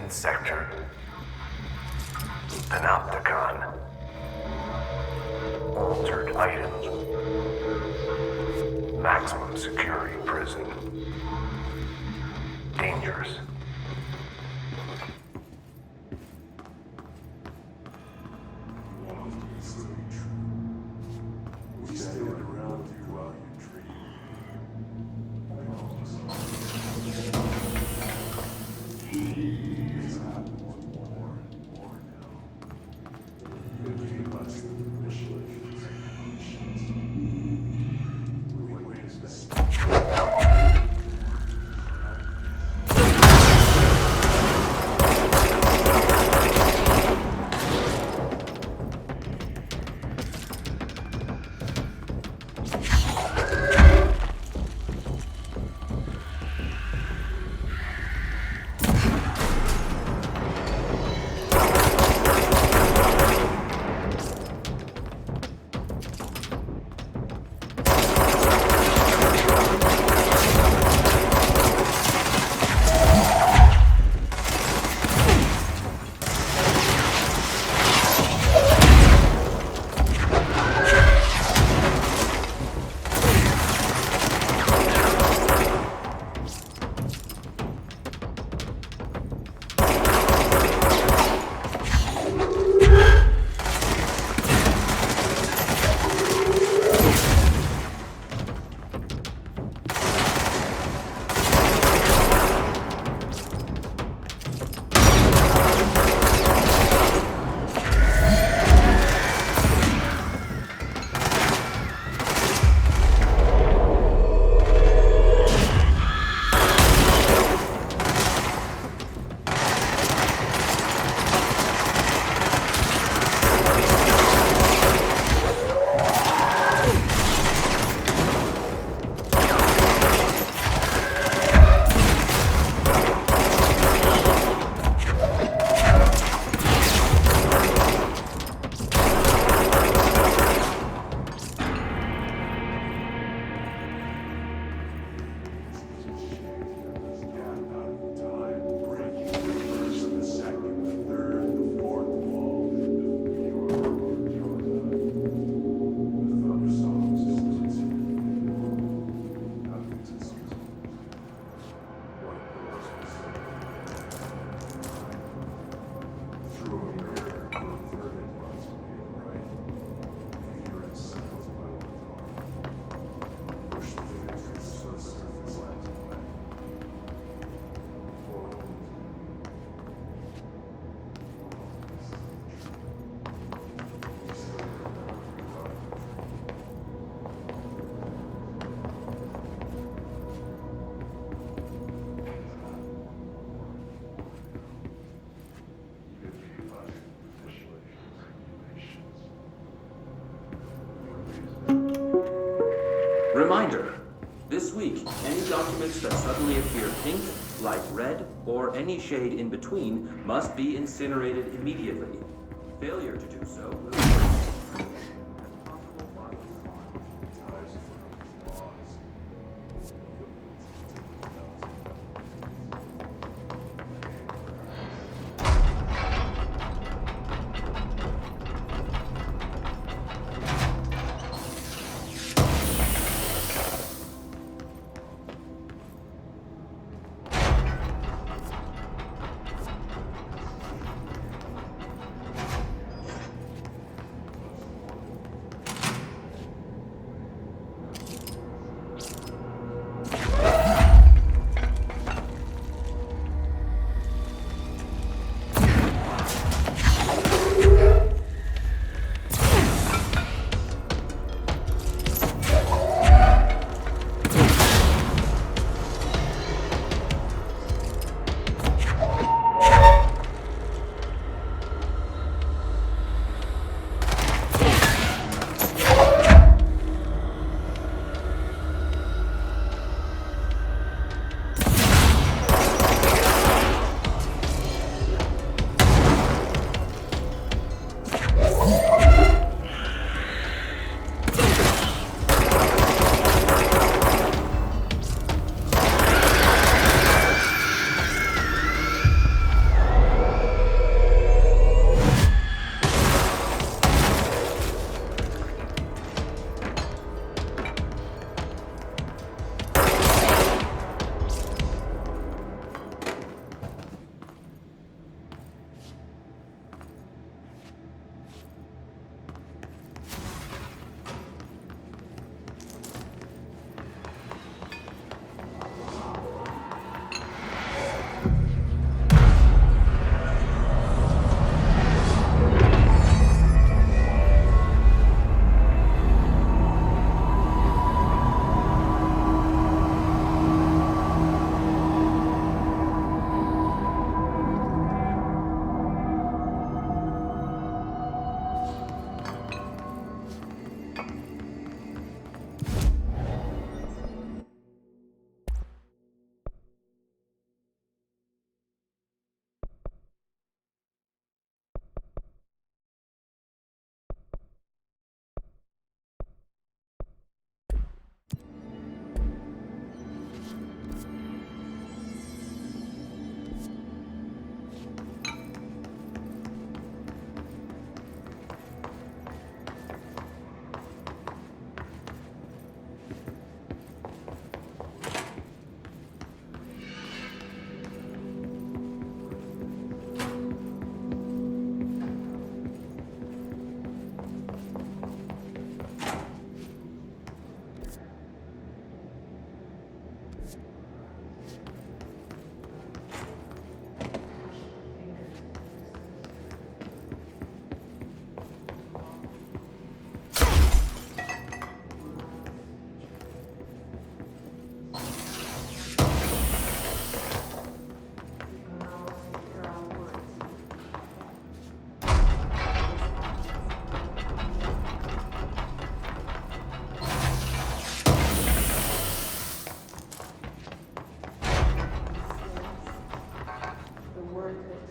Forbidden Sector. Panopticon. Altered items. Maximum security prison. Dangerous. Reminder, this week, any documents that suddenly appear pink, light red, or any shade in between must be incinerated immediately. Failure to do so will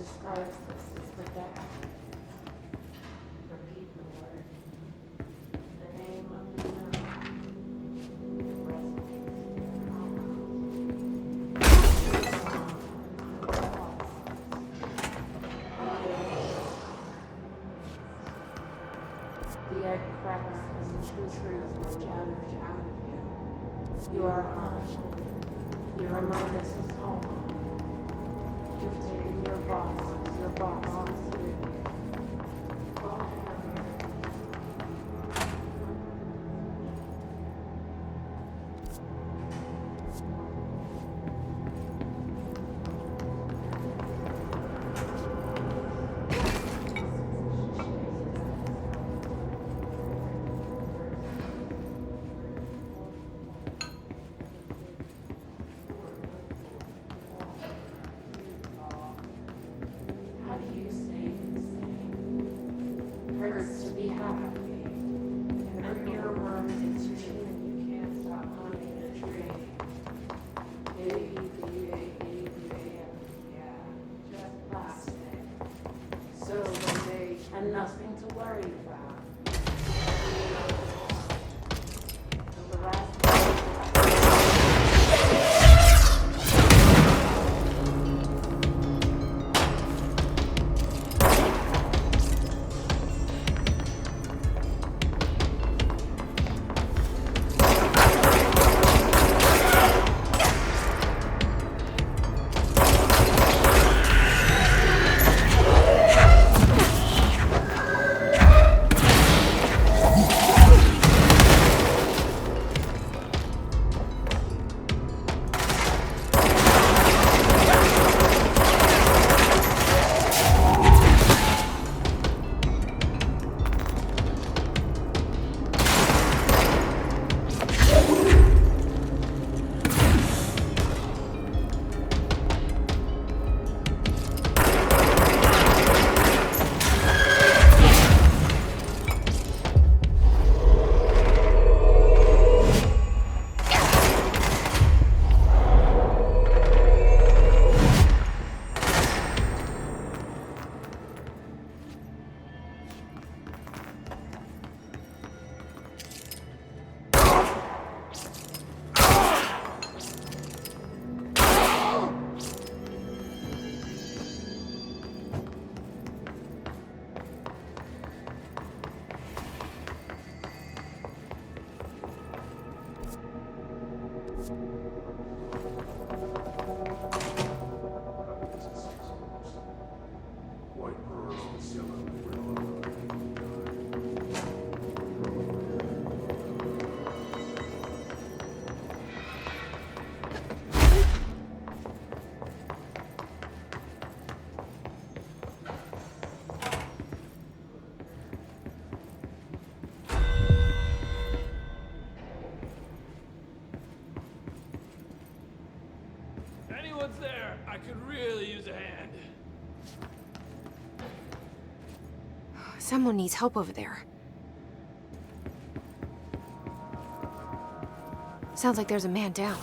describes this as the death. Repeat the word. The name of the known. The egg cracks and the true truth is gathered out of you. You are home. Your mind is home. You've taken your box is with you. Go ahead. How do you stay insane? Hurts to be happy. And earworms its chin and you can't stop humming a tree. Yeah, just plastic. So vague and nothing to worry about. So the last White pearls, yellow willow. Anyone's there? I could really use a hand. Someone needs help over there. Sounds like there's a man down.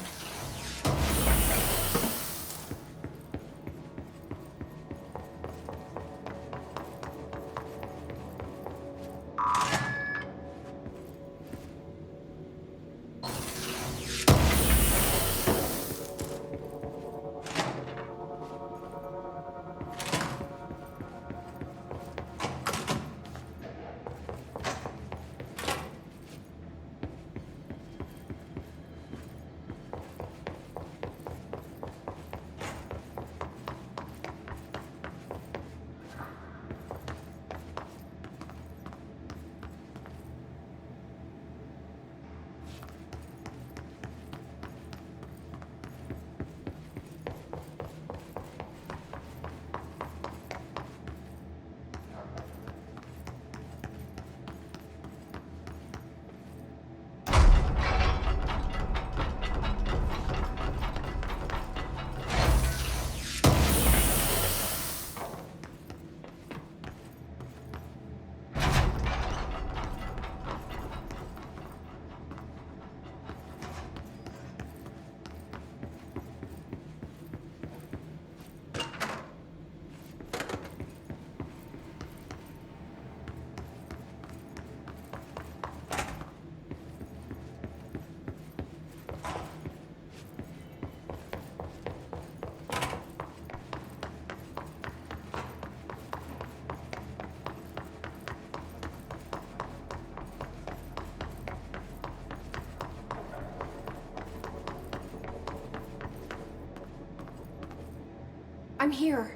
I'm here.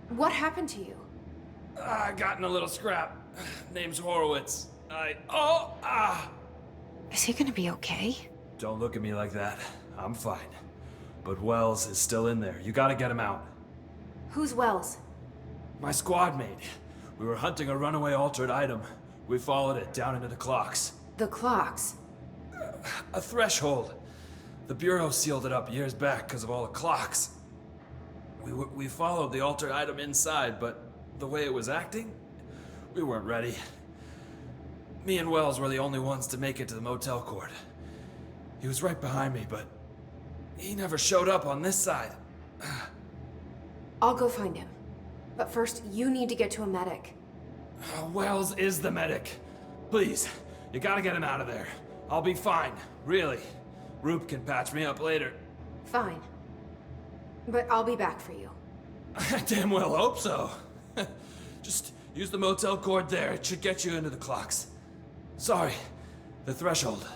What happened to you? I got in a little scrap. Name's Horowitz. Is he gonna be okay? Don't look at me like that. I'm fine. But Wells is still in there. You gotta get him out. Who's Wells? My squad mate. We were hunting a runaway altered item. We followed it down into the clocks. The clocks. A threshold. The Bureau sealed it up years back because of all the clocks. We followed the altered item inside, but the way it was acting, we weren't ready. Me and Wells were the only ones to make it to the motel court. He was right behind me, but he never showed up on this side. I'll go find him. But first, you need to get to a medic. Wells is the medic. Please, you gotta get him out of there. I'll be fine, really. Roop can patch me up later. Fine. But I'll be back for you. I damn well hope so. Just use the motel cord there. It should get you into the clocks. Sorry, the threshold.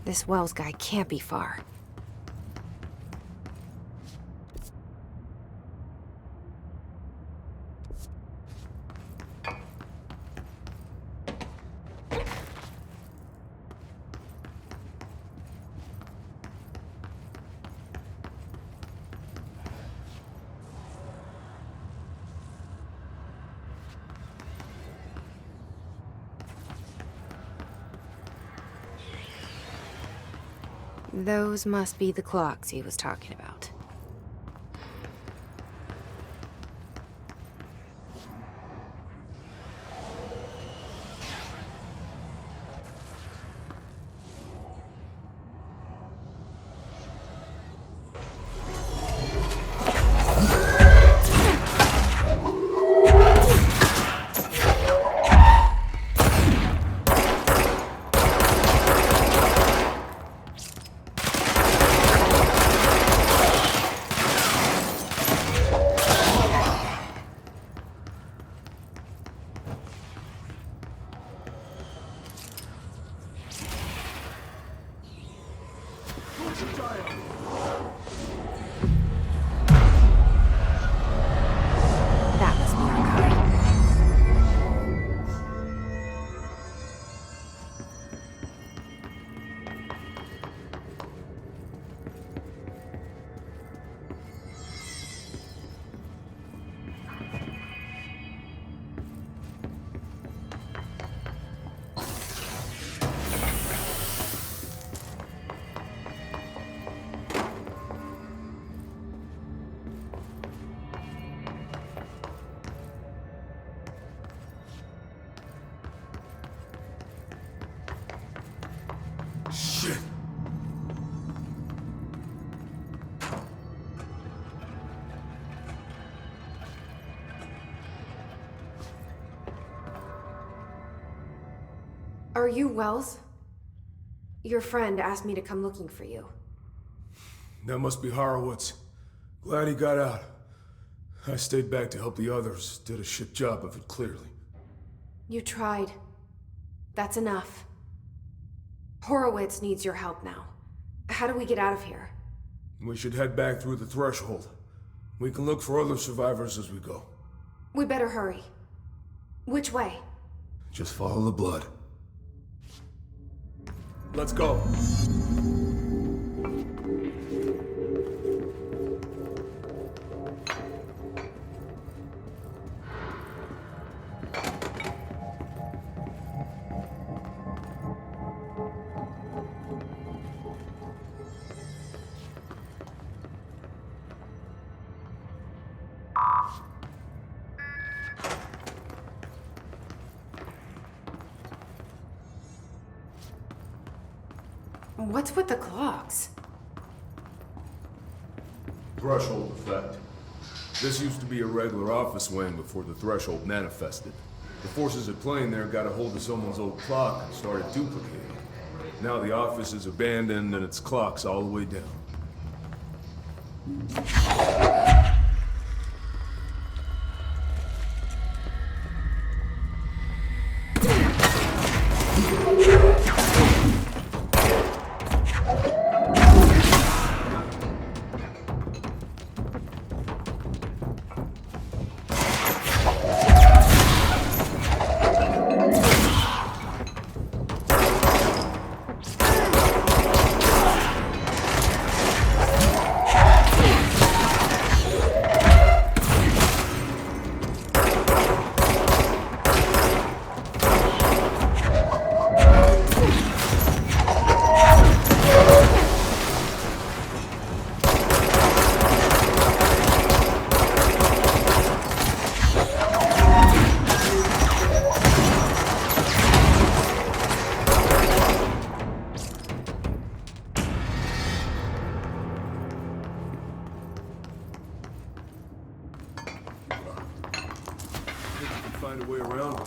This Wells guy can't be far. Those must be the clocks he was talking about. That must be our guy. Shit! Are you Wells? Your friend asked me to come looking for you. That must be Horowitz. Glad he got out. I stayed back to help the others. Did a shit job of it, clearly. You tried. That's enough. Horowitz needs your help now. How do we get out of here? We should head back through the threshold. We can look for other survivors as we go. We better hurry. Which way? Just follow the blood. Let's go. What's with the clocks? Threshold effect. This used to be a regular office wing before the threshold manifested. The forces at play in there got a hold of someone's old clock and started duplicating it. Now the office is abandoned and its clock's all the way down. Find a way around.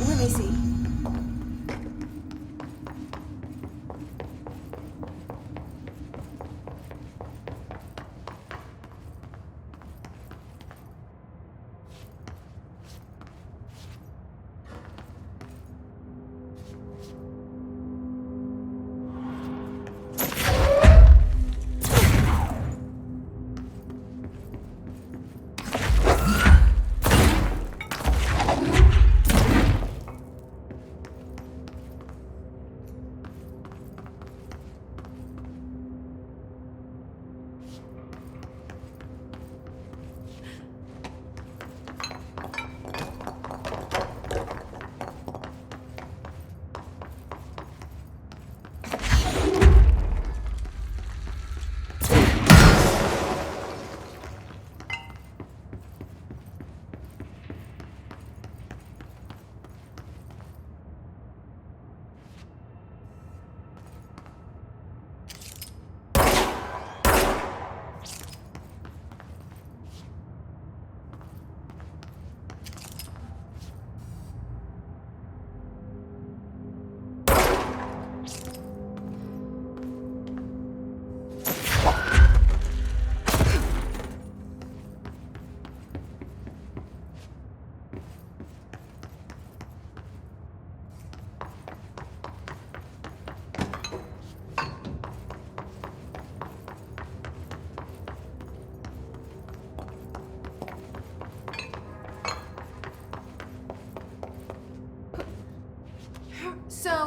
Let me see.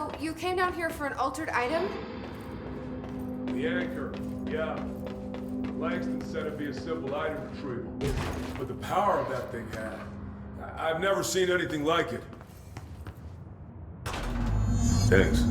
So, you came down here for an altered item? The anchor, yeah. Langston said it'd be a simple item retrieval. But the power of that thing had... I've never seen anything like it. Thanks.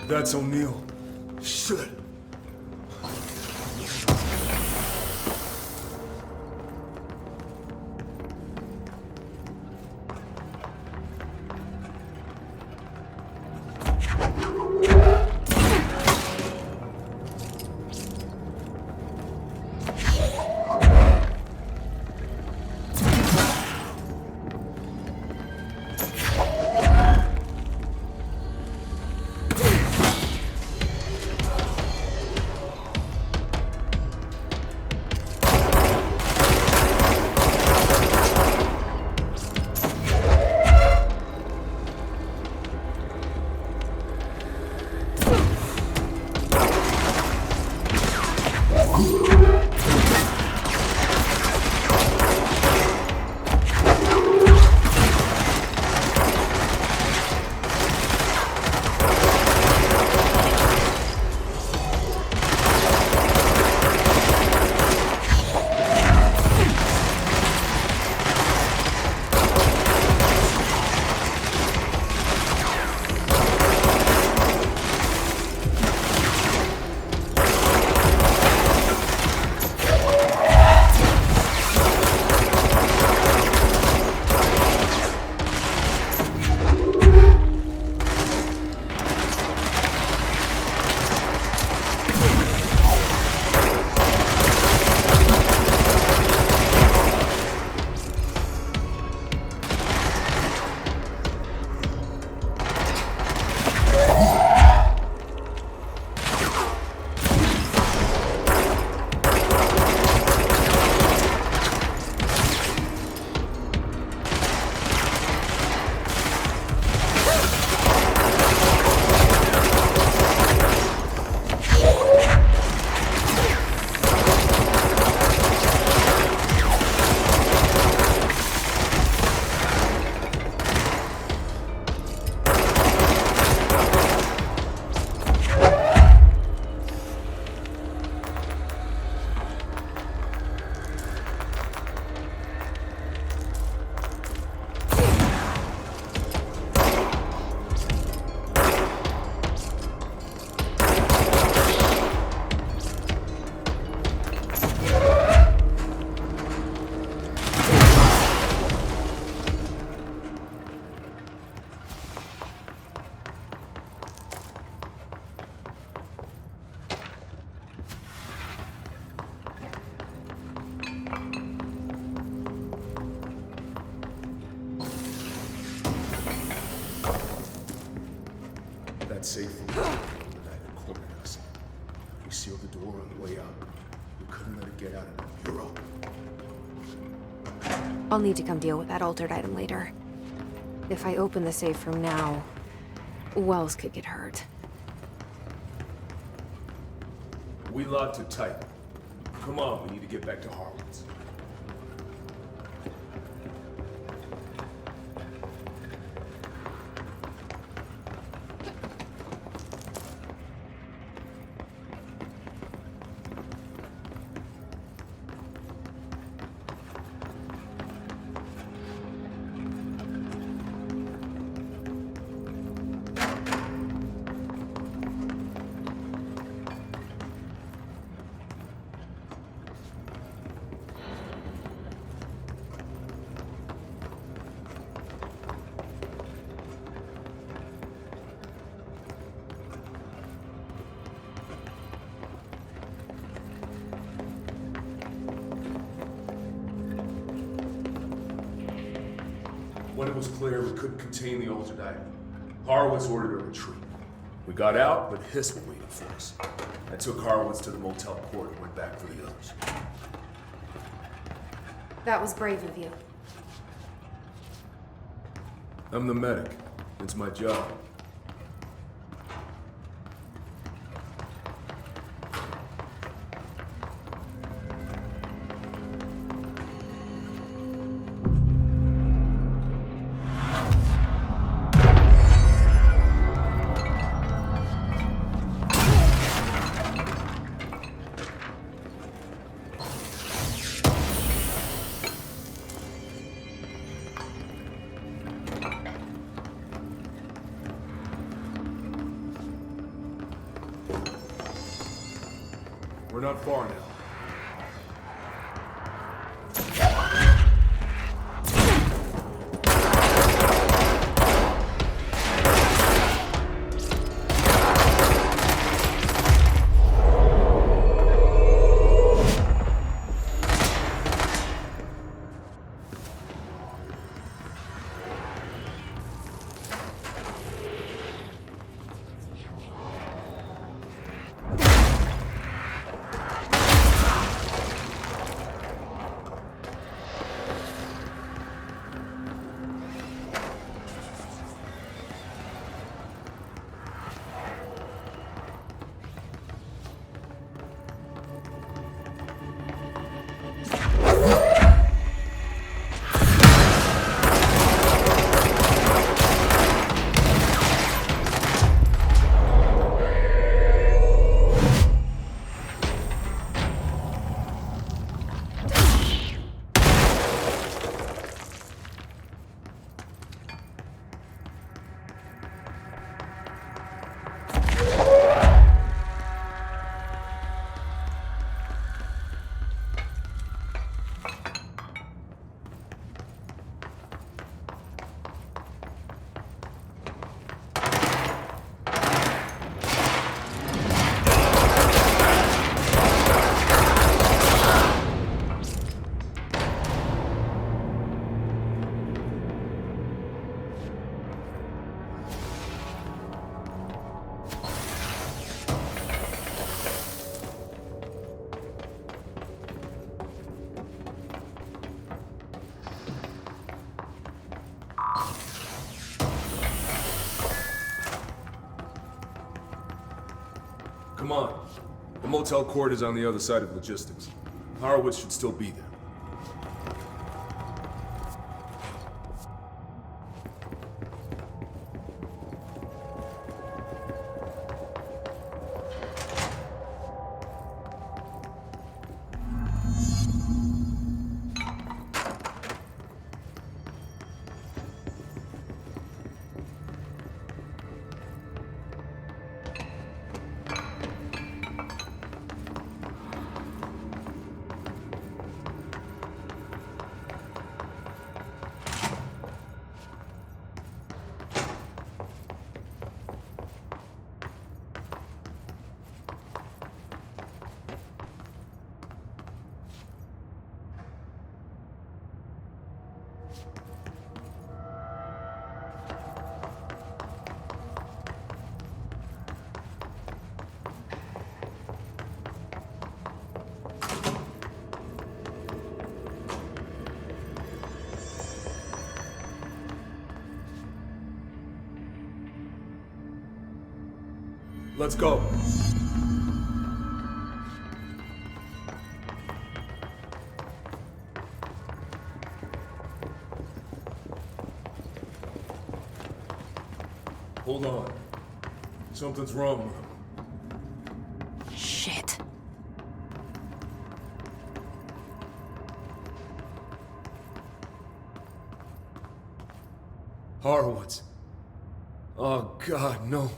That's O'Neill. Shit. That safe room was the night that cornered us. We sealed the door on the way out. We couldn't let it get out of the bureau. I'll need to come deal with that altered item later. If I open the safe room now, Wells could get hurt. We locked it tight. Come on, we need to get back to Harlan's. was clear we couldn't contain the altered item. Horowitz ordered a retreat. We got out, but Hiss were waiting for us. I took Horowitz to the motel court and went back for the others. That was brave of you. I'm the medic. It's my job. We're not far now. Come on. The motel court is on the other side of logistics. Horowitz should still be there. Let's go. Hold on. Something's wrong with him. Shit. Horowitz. Oh, God, no.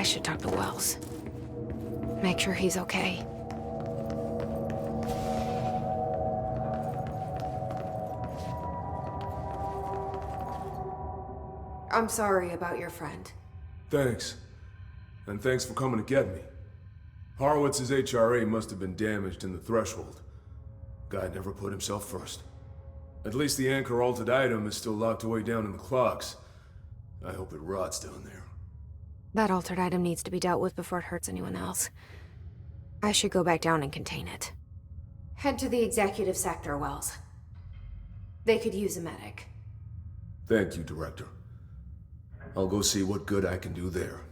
I should talk to Wells. Make sure he's okay. I'm sorry about your friend. Thanks. And thanks for coming to get me. Horowitz's HRA must have been damaged in the threshold. Guy never put himself first. At least the anchor altered item is still locked away down in the clocks. I hope it rots down there. That altered item needs to be dealt with before it hurts anyone else. I should go back down and contain it. Head to the executive sector, Wells. They could use a medic. Thank you, Director. I'll go see what good I can do there.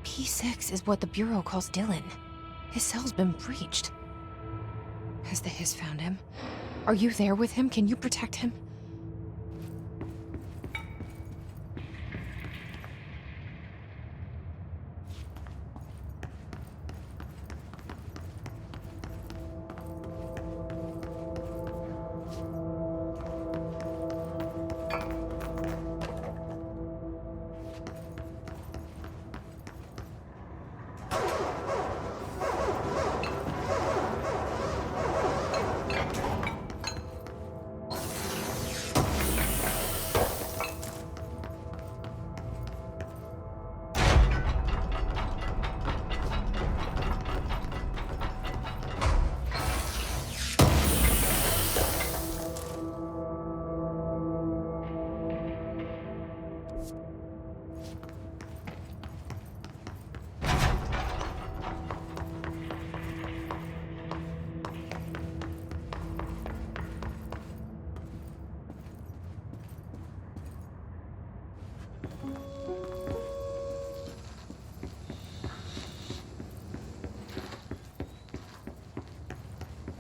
P6 is what the Bureau calls Dylan. His cell's been breached. Has the Hiss found him? Are you there with him? Can you protect him?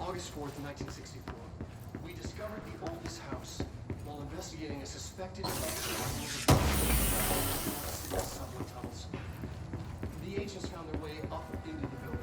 August 4th, 1964. We discovered the oldest house while investigating a suspected subway tunnels. The agents found their way up into the building.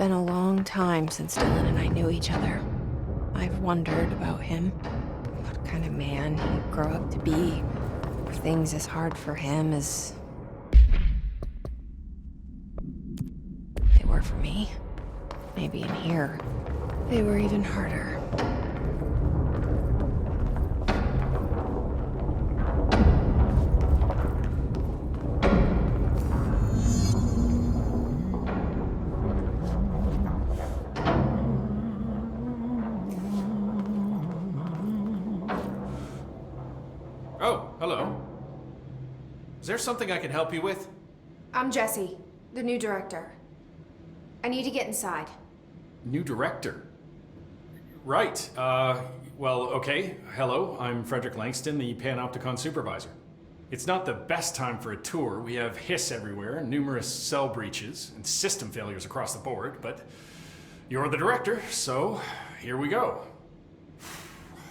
been a long time since Dylan and I knew each other. I've wondered about him. What kind of man he'd grow up to be. If things as hard for him as they were for me. Maybe in here, they were even harder. Oh, hello. Is there something I can help you with? I'm Jesse, the new director. I need to get inside. New director? Right. Well, okay. Hello, I'm Frederick Langston, the Panopticon supervisor. It's not the best time for a tour. We have hiss everywhere, numerous cell breaches, and system failures across the board, but you're the director, so here we go.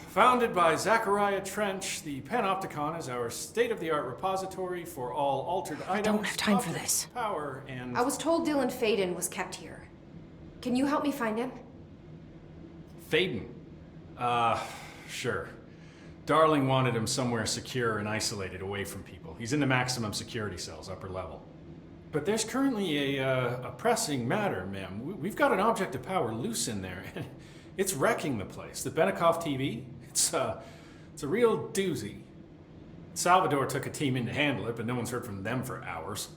Founded by Zachariah Trench, the Panopticon is our state-of-the-art repository for all altered items. I don't have time for objects, this. Power and... I was told Dylan Faden was kept here. Can you help me find him? Faden? Sure. Darling wanted him somewhere secure and isolated away from people. He's in the maximum security cells, upper level. But there's currently a pressing matter, ma'am. We've got an object of power loose in there. It's wrecking the place. The Benikoff TV, it's a real doozy. Salvador took a team in to handle it, but no one's heard from them for hours.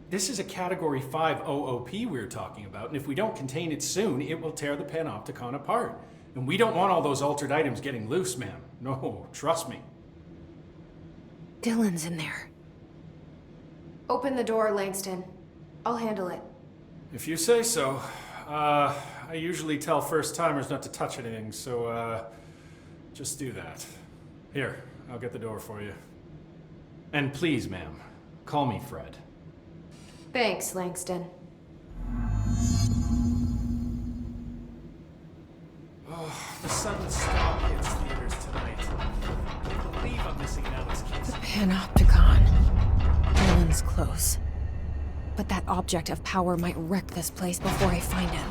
This is a Category 5 OOP we're talking about, and if we don't contain it soon, it will tear the Panopticon apart. And we don't want all those altered items getting loose, ma'am. No, trust me. Dylan's in there. Open the door, Langston. I'll handle it. If you say so. I usually tell first-timers not to touch anything, so, just do that. Here, I'll get the door for you. And please, ma'am, call me Fred. Thanks, Langston. Oh, the sudden stop hits theaters tonight. I can't believe I'm missing Alice Kiss. Panopticon. Dylan's close. But that object of power might wreck this place before I find him.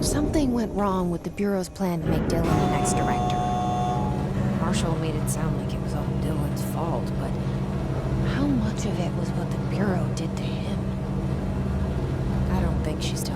Something went wrong with the Bureau's plan to make Dylan the next director. Marshall made it sound like it was all Dylan's fault, but how much of it was what the Bureau did to him? I don't think she's telling